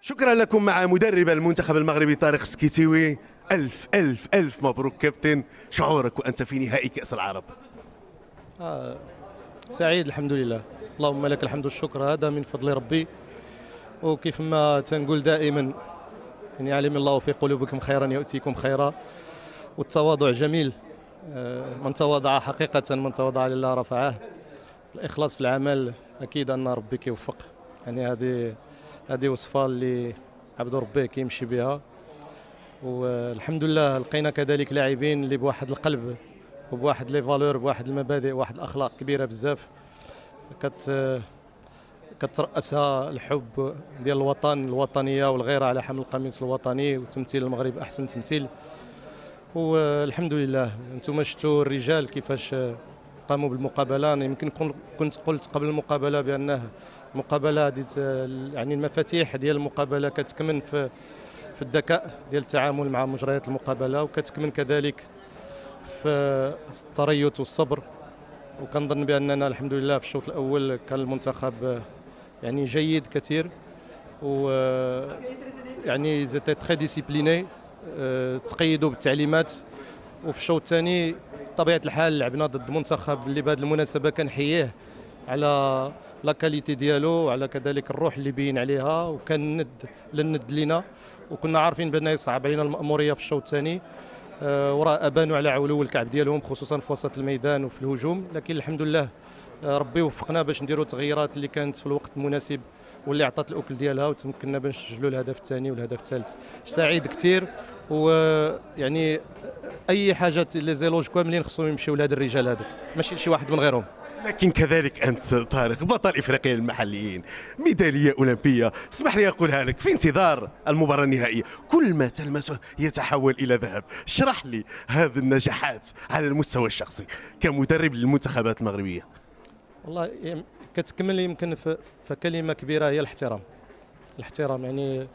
شكرا لكم مع مدرب المنتخب المغربي طارق سكيتيوي. ألف ألف ألف مبروك كابتن، شعورك وأنت في نهائي كأس العرب؟ سعيد الحمد لله، اللهم لك الحمد والشكر، هذا من فضل ربي. وكيف ما تنقول دائما يعني علم الله في قلوبكم خيرا يؤتيكم خيرا، والتواضع جميل. من تواضع حقيقة من تواضع لله رفعه. الإخلاص في العمل أكيد أن ربي كيوفق، يعني هذه وصفة اللي عبد ربي كيمشي بها. والحمد لله لقينا كذلك لاعبين اللي بواحد القلب وبواحد لي فالور، بواحد المبادئ، بواحد الأخلاق كبيرة بزاف، كترأسها الحب ديال الوطن، الوطنية والغيرة على حمل القميص الوطني وتمثيل المغرب أحسن تمثيل. والحمد لله انتم شفتوا الرجال كيفاش قاموا بالمقابله. انا يمكن كنت قلت قبل المقابله بانه المقابله يعني المفاتيح ديال المقابله كتكمن في الذكاء ديال التعامل مع مجريات المقابله، وكتكمن كذلك في التريث والصبر. وكنظن باننا الحمد لله في الشوط الاول كان المنتخب يعني جيد كثير، و يعني زيتي تري ديسيبليني، تقيدوا بالتعليمات. وفي الشوط الثاني بطبيعه الحال لعبنا ضد منتخب اللي بهذه المناسبه كنحييه على لا كاليتي ديالو وعلى كذلك الروح اللي بين عليها، وكان الند لينا، وكنا عارفين بانه يصعب علينا المأموريه في الشوط الثاني. وراه ابانوا على علو الكعب ديالهم خصوصا في وسط الميدان وفي الهجوم، لكن الحمد لله ربي وفقنا باش نديروا التغييرات اللي كانت في الوقت المناسب واللي عطات الاكل ديالها، وتمكنا باش نسجلوا الهدف الثاني والهدف الثالث. سعيد كثير، ويعني اي حاجه لي زيلوج كاملين خصهم يمشيو لهاد الرجال هادو، ماشي لشي واحد من غيرهم. لكن كذلك أنت طارق بطل إفريقيا المحليين، ميدالية أولمبية، اسمح لي أقولها لك في انتظار المباراة النهائية، كل ما تلمسه يتحول إلى ذهب. اشرح لي هذه النجاحات على المستوى الشخصي كمدرب للمنتخبات المغربية. والله كتكمل يمكن في كلمة كبيرة هي الاحترام. الاحترام يعني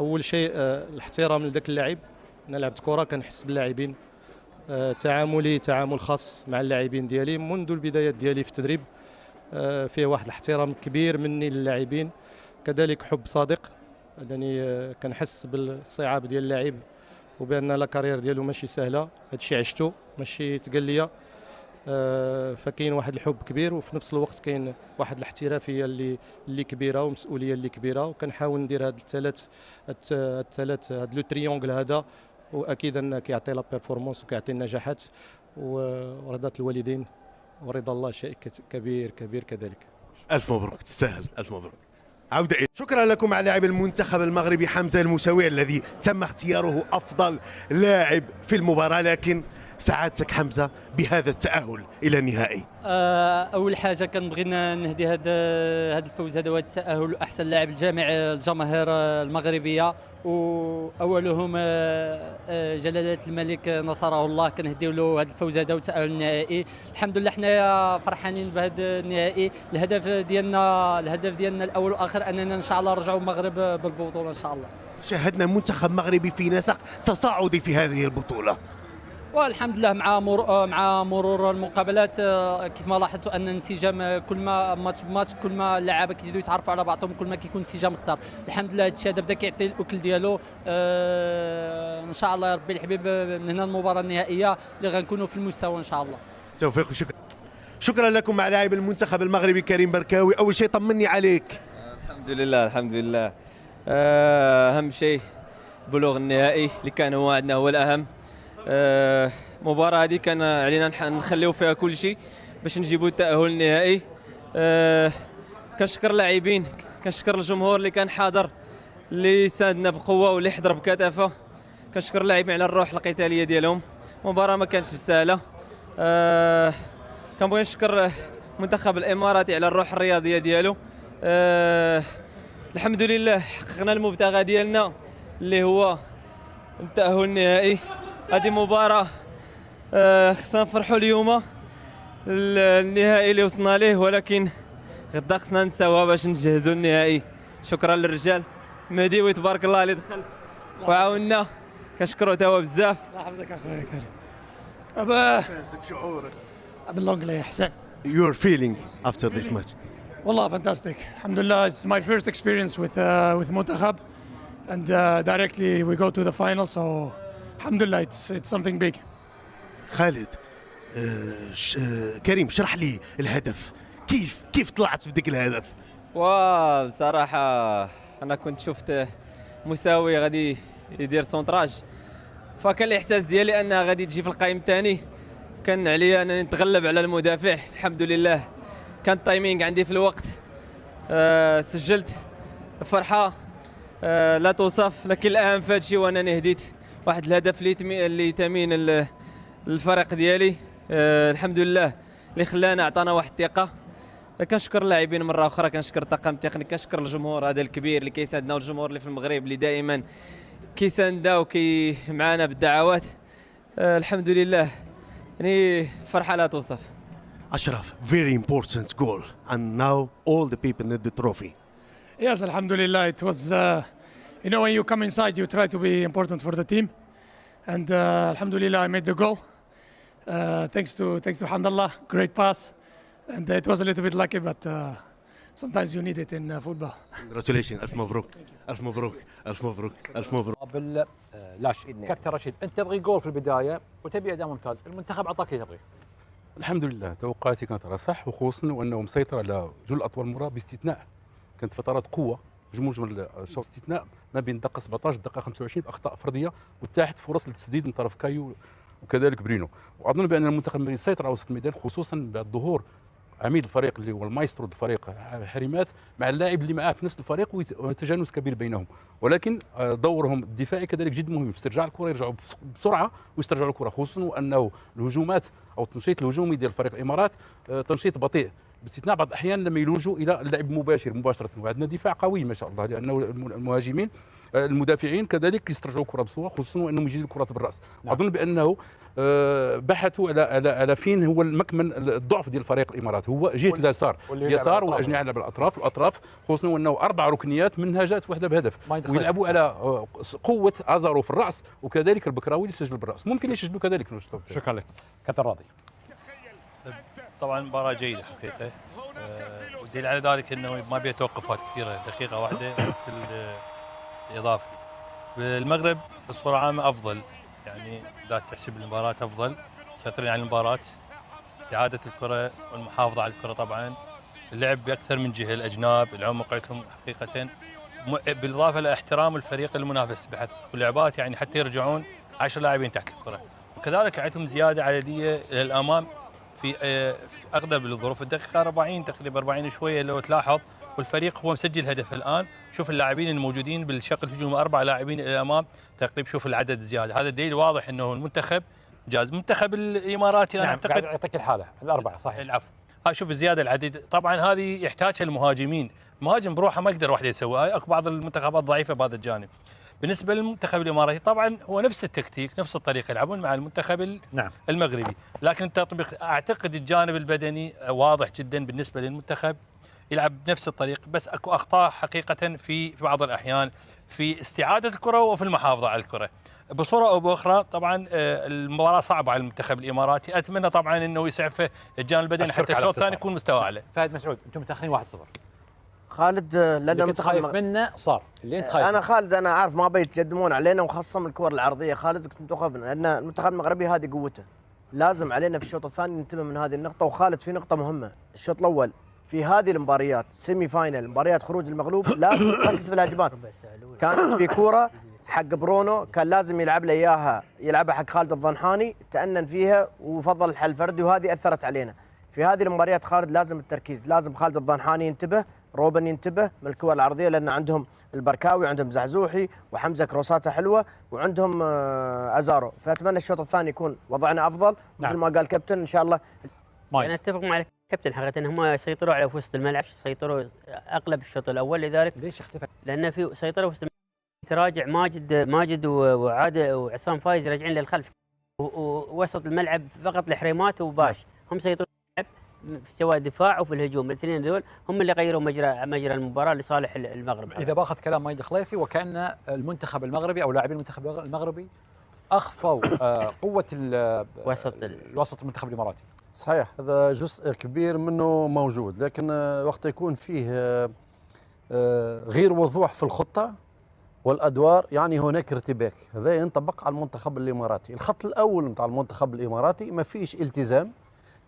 أول شيء الاحترام لذاك اللاعب. أنا لعبت كرة كنحس باللاعبين، تعاملي تعامل خاص مع اللاعبين ديالي منذ البدايات ديالي في التدريب، فيه واحد الاحترام كبير مني للاعبين، كذلك حب صادق، لانني كنحس بالصعاب ديال اللاعب وبان لا كارير ديالو ماشي سهله. هادشي عشتو ماشي تقال ليا. فكاين واحد الحب كبير، وفي نفس الوقت كاين واحد الاحترافيه اللي كبيره ومسؤوليه اللي كبيره، وكنحاول ندير هاد الثلاث هاد لو تريونغل هذا، واكيد انه كيعطي لا بيرفورمانس وكيعطي النجاحات، ورضا الوالدين ورضا الله شيء كبير كبير كذلك. ألف مبروك، تستاهل، ألف مبروك. عودة إلى شكرا لكم على لاعب المنتخب المغربي حمزة الموسوي الذي تم اختياره أفضل لاعب في المباراة. لكن سعادتك حمزة بهذا التأهل إلى النهائي؟ اول حاجه كنبغي نهدي هذا الفوز هذا وهذا التاهل احسن لاعب الجامع الجماهير المغربيه، واولهم جلاله الملك نصره الله. كنهديو له هذا الفوز هذا والتاهل النهائي. الحمد لله حنايا فرحانين بهذا النهائي. الهدف ديالنا الاول والاخر اننا ان شاء الله نرجعوا المغرب بالبطوله ان شاء الله. شاهدنا منتخب مغربي في نسق تصاعدي في هذه البطولة، والحمد لله مع مرور المقابلات كيف ما لاحظتوا ان انسجام كل ما ماتش كل ما اللعابه كيزيدوا يتعرفوا على بعضهم كل ما كيكون انسجام اكثر. الحمد لله هادشي هذا بدا كيعطي الاكل ديالو. ان شاء الله يا ربي الحبيب من هنا المباراه النهائيه اللي غنكونوا في المستوى ان شاء الله. توفيق وشكرا. شكرا لكم مع لاعب المنتخب المغربي كريم بركاوي. اول شيء طمني عليك. الحمد لله الحمد لله. اهم شيء بلوغ النهائي اللي كان هو عندنا هو الاهم. المباراة هذه كان علينا نخليو فيها كل شيء باش نجيبوا التأهل النهائي. كنشكر اللاعبين، كنشكر الجمهور اللي كان حاضر اللي ساندنا بقوة واللي حضر بكثافة. كنشكر اللاعبين على الروح القتالية ديالهم. المباراة ما كانتش بسهلة. كنبغي نشكر المنتخب الإماراتي على الروح الرياضية ديالو. الحمد لله حققنا المبتغى ديالنا اللي هو التأهل النهائي. هذه مباراة خصنا نفرحوا اليوم النهائي اللي وصلنا ليه، ولكن غدا خصنا نساوها باش نجهزوا النهائي. شكرا للرجال مهدي تبارك الله اللي دخل وعاوننا، كنشكرو تا هو بزاف. الله يحفظك اخويا كريم. شعورك باللونجلي احسن. Your feeling after this match? والله fantastic. الحمد لله it's my first experience with منتخب. and directly we go to the final. So, alhamdulillah, it's something big. خالد، كريم اشرح لي الهدف، كيف طلعت في ذاك الهدف؟ وبصراحة أنا كنت شفت مساوي غادي يدير سونتراج، فكان الإحساس ديالي أنها غادي تجي في القائم الثاني. كان عليا أنني نتغلب على المدافع، الحمد لله كان التايمينغ عندي في الوقت. سجلت فرحة لا توصف، لكن الأهم في هذا الشيء هو أنني هديت واحد الهدف اللي يتمين الفريق ديالي. الحمد لله اللي خلانا عطانا واحد الثقة. كنشكر اللاعبين مره اخرى، كنشكر الطاقم التقني، كنشكر الجمهور هذا الكبير اللي كيساندنا، والجمهور اللي في المغرب اللي دائما كيساندنا معنا بالدعوات. الحمد لله يعني فرحه لا توصف. أشرف، very important goal and now all the people need the trophy. Yes, alhamdulillah, it was. When you come inside, you try to be important for the team, and alhamdulillah, I made the goal. Thanks to Hamdallah, great pass. And it was a little bit lucky, but sometimes you need it in football. Congratulations، ألف مبروك ألف مبروك ألف مبروك ألف مبروك. قبل كابتن رشيد، أنت تبغي جول في البداية وتبي أداء ممتاز، المنتخب أعطاك اللي تبغيه. الحمد لله توقعاتي كانت على صح، وخصوصا وأنه مسيطر على جل أطول المباراة باستثناء كانت فترات قوة مجمل الشوط، استثناء ما بين دقة 17 دقة 25 بأخطاء فردية، وتاحت فرص للتسديد من طرف كايو وكذلك برينو. وأظن بأن المنتخب المغربي سيطر على وسط الميدان، خصوصا بعد ظهور عميد الفريق اللي هو المايسترو الفريق حريمات مع اللاعب اللي معاه في نفس الفريق، وتجانس كبير بينهم. ولكن دورهم الدفاعي كذلك جد مهم في استرجاع الكره، يرجعوا بسرعه ويسترجعوا الكره، خصوصا وانه الهجومات او التنشيط الهجومي ديال فريق الامارات تنشيط بطيء، باستثناء بعض الاحيان لما يلوجوا الى اللعب مباشره. وعندنا دفاع قوي ما شاء الله، لانه المهاجمين المدافعين كذلك يسترجعوا الكره بسرعه، خصوصا وانهم يجيدوا الكرات بالراس. اظن بانه بحثوا على فين هو المكمن الضعف ديال فريق الامارات، هو جهه اليسار والاجنحه على الاطراف، خصوصا وانه 4 ركنيات منها جات واحده بهدف، ويلعبوا على قوه ازارو في الراس، وكذلك البكراوي اللي سجل بالراس، ممكن يسجلوا كذلك في الشوط. شكرا لك كابتن راضي. طبعا مباراة جيدة حقيقة، وزيد على ذلك انه ما بيها توقفات كثيرة، دقيقة واحدة الإضافي. بالمغرب بصورة عامة أفضل، يعني لا تحسب المباراة أفضل، مسيطرين على المباراة، استعادة الكرة والمحافظة على الكرة. طبعا اللعب بأكثر من جهة، الأجناب العمق عندهم حقيقة، بالإضافة لاحترام الفريق المنافس بحيث اللعبات يعني حتى يرجعون 10 لاعبين تحت الكرة، وكذلك عندهم زيادة عددية للأمام في أغلب الظروف. الدقيقة 40 تقريبا 40 شوية لو تلاحظ، والفريق هو مسجل هدف الآن. شوف اللاعبين الموجودين بالشق الهجومي 4 لاعبين إلى الأمام تقريبا، شوف العدد زيادة. هذا دليل واضح أنه المنتخب جاز. المنتخب الإماراتي أنا أعتقد يعطيك الحالة الأربعة صحيح. العفو. شوف الزيادة العدد، طبعا هذه يحتاجها المهاجمين، مهاجم بروحه ما يقدر وحده يسويها، اكو بعض المنتخبات ضعيفة بهذا الجانب. بالنسبة للمنتخب الإماراتي طبعا هو نفس التكتيك، نفس الطريقة يلعبون مع المنتخب المغربي، لكن التطبيق أعتقد الجانب البدني واضح جدا بالنسبة للمنتخب، يلعب بنفس الطريق، بس اكو اخطاء حقيقه في بعض الاحيان في استعاده الكره وفي المحافظه على الكره بصوره او باخرى. طبعا المباراه صعبه على المنتخب الاماراتي، اتمنى طبعا انه يسعفه الجانب البدني حتى الشوط الثاني يكون مستوى اعلى. فهد مسعود، انتم متاخرين 1-0. خالد اللي كنت خايف منه صار، اللي انت خايف انا خالد انا عارف ما بيتقدمون علينا، وخاصه من الكور العرضيه. خالد كنت مخافنا لان المنتخب المغربي هذه قوته، لازم علينا في الشوط الثاني ننتبه من هذه النقطه. وخالد في نقطه مهمه، الشوط الاول في هذه المباريات سيمي فاينل، مباريات خروج المغلوب، لازم تركز في الهجمات. كانت في كوره حق برونو كان لازم يلعب له اياها، يلعبها حق خالد الضنحاني، تأنن فيها وفضل الحل الفردي، وهذه اثرت علينا. في هذه المباريات خالد لازم التركيز، لازم خالد الضنحاني ينتبه، روبن ينتبه من الكور العرضيه، لان عندهم البركاوي، عندهم زعزوحي وحمزه كروساته حلوه، وعندهم ازارو. فاتمنى الشوط الثاني يكون وضعنا افضل مثل ما قال كابتن ان شاء الله. انا اتفق مع الكابتن حقيقه، هم يسيطروا على وسط الملعب، سيطروا اغلب الشوط الاول. لذلك ليش اختفى؟ لان في سيطروا وسط تراجع ماجد وعاده وعصام فايز راجعين للخلف، ووسط الملعب فقط الحريمات وباش. هم سيطروا سواء الدفاع وفي الهجوم، الاثنين ذول هم اللي غيروا مجرى المباراه لصالح المغرب. اذا باخذ كلام مايد خليفي، وكان المنتخب المغربي او لاعبين المنتخب المغربي اخفوا قوه الوسط المنتخب الاماراتي. صحيح، هذا جزء كبير منه موجود، لكن وقت يكون فيه غير وضوح في الخطه والادوار، يعني هناك ارتباك. هذا ينطبق على المنتخب الاماراتي. الخط الاول نتاع المنتخب الاماراتي ما فيش التزام،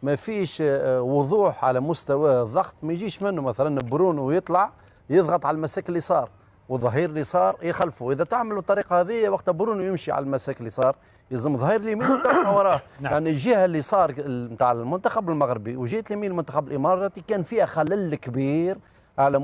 ما فيش وضوح على مستوى الضغط. ما يجيش منه مثلا برونو يطلع يضغط على المساك اليسار وظهير اليسار يخلفه. اذا تعملوا الطريقه هذه وقت برونو يمشي على المساك اليسار يلزم ظهير اليمين تبقى وراه. يعني الجهه اليسار نتاع المنتخب المغربي وجهه اليمين المنتخب الاماراتي كان فيها خلل كبير على